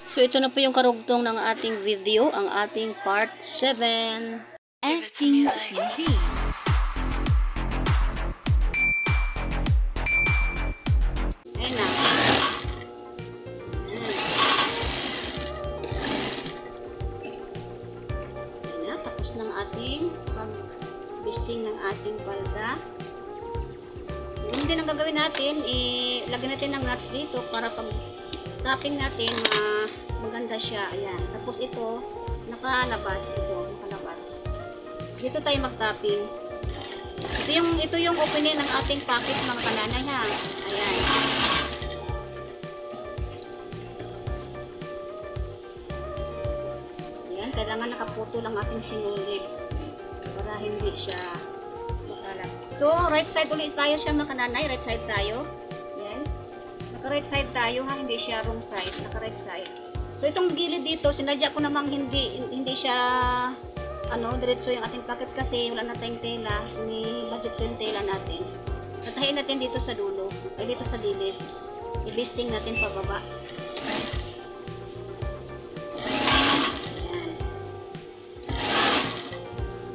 So, ito na po yung karugtong ng ating video, ang ating part 7. FG TV. Ayan na. Ayan na. Tapos ng ating pag-bisting ng ating palda. Yung din ang gagawin natin, ilagyan natin ng nuts dito para pag tapping natin, maganda siya. Ayan. Tapos ito, nakalabas. Dito tayo mag-tapping. Ito yung opening ng ating pocket, mga kananay, ha. Ayan. Ayan. Kailangan nakaputo lang ating sinulid para hindi siya makalat. So, right side ulit tayo siya, mga kananay. Right side tayo. Naka-right side tayo, ha, hindi siya wrong side, naka-right side. So itong gilid dito, sinadya ko namang hindi siya diretso yung ating pocket kasi wala na tayong tela, ni-budget ko yung tela natin. Tatahin natin dito sa dulo, ay dito sa gilid. I-bisting natin pababa. Ayan.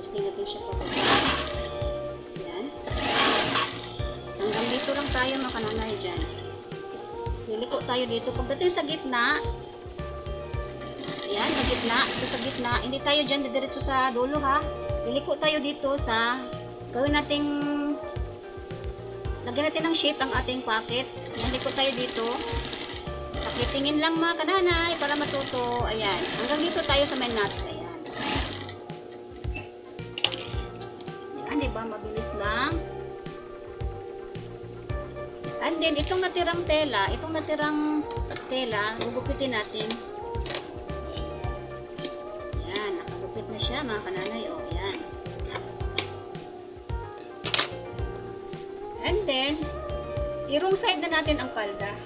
Bisting natin siya pababa. Ayan. Hanggang dito lang tayo, mga kananay dyan. Liliko tayo dito. Pagdating sa gitna, ayan, sa gitna, ito sa gitna, hindi tayo dyan didiretso sa dulo, ha. Liliko tayo dito sa, gawin nating, lagyan natin ng shape ang ating pocket. Ayan, liko tayo dito. Pakitingin lang, mga kananay, para matuto. Ayan, hanggang dito tayo sa may nuts. Ayan. Ayan, diba? Mabilis lang. And then, itong natirang tela, gugupitin natin. Ayan, nakagupit na siya, mga kananay. O, ayan. And then, i-wrong side na natin ang palda.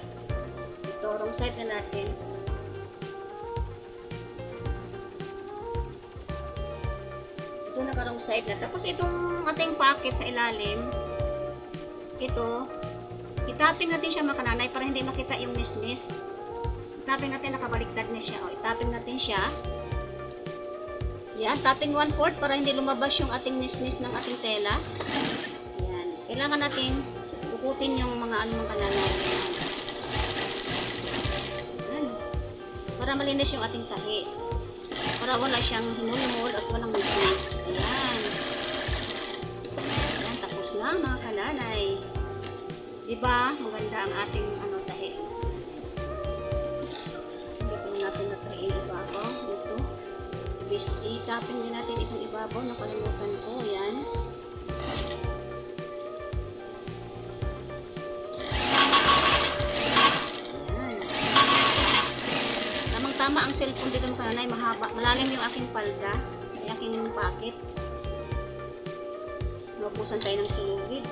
Ito, wrong side na natin. Ito, naka-wrong side na. Tapos, itong ating pocket sa ilalim, ito, i-tapping natin siya, mga kananay, para hindi makita yung nisnis. I-tapping natin, nakabaliktad na siya. O, i-tapping natin siya. Yan, tapping 1/4 para hindi lumabas yung ating nisnis ng ating tela. Yan. Kailangan natin bukutin yung mga mga kananay. Yan. Para malinis yung ating tahi. Para wala siyang hinulmul at walang nisnis. Yan. Yan, tapos na, mga kananay. Diba? Maganda ang ating tahi. Dito natin natrain ibabaw. Dito. I-tapping din natin itong ibabaw. Nakalimutan ko. Yan. Yan. Tamang-tama ang cellphone dito, mga kananay. Mahaba. Malalim yung aking palda. Yung aking pocket. Mapusan tayo ng sinugid.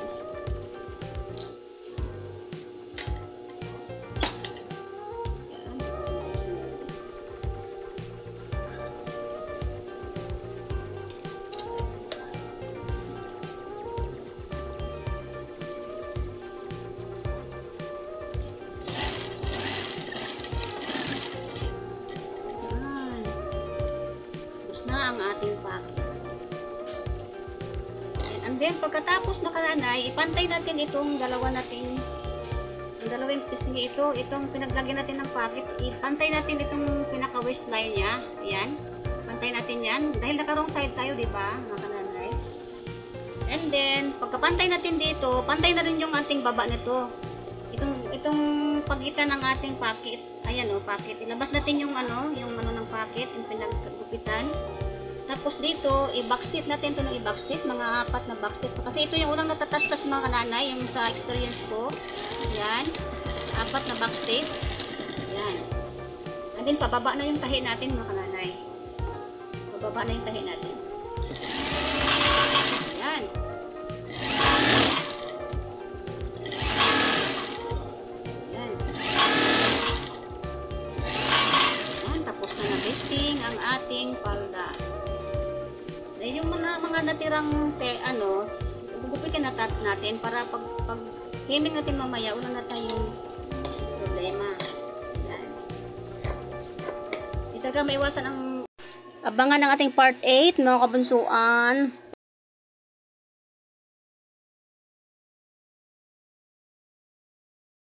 Na ang ating pocket. And then, pagkatapos, mga kananay, ipantay natin itong dalawang pisngi ito, itong pinaglagyan natin ng pocket, ipantay natin itong pinaka waistline niya. Ayan. Pantay natin yan. Dahil naka-wrong side tayo, diba, mga kananay? And then, pagkapantay natin dito, pantay na rin yung ating baba nito. Itong pagitan ng ating pocket. Ayan, pocket. Ilabas natin yung ng pocket, yung pinaggupitan. Tapos dito, i-backstitch natin ito ng i-backstitch, mga 4 na backstitch. Kasi ito yung unang natatastas, mga kananay, yung sa experience ko. Ayan, 4 na backstitch. Ayan. And then, pababa na yung tahi natin, mga kananay. Pababa na yung tahi natin. Ayan. Ayan. Ayan, tapos na na-basting ang ating palda. Dahil yung mga natirang gugupitin natin para pag heming natin mamaya, wala na tayong problema. Yan. Talaga maiwasan ang abangan ng ating part 8, mga kabunsuan.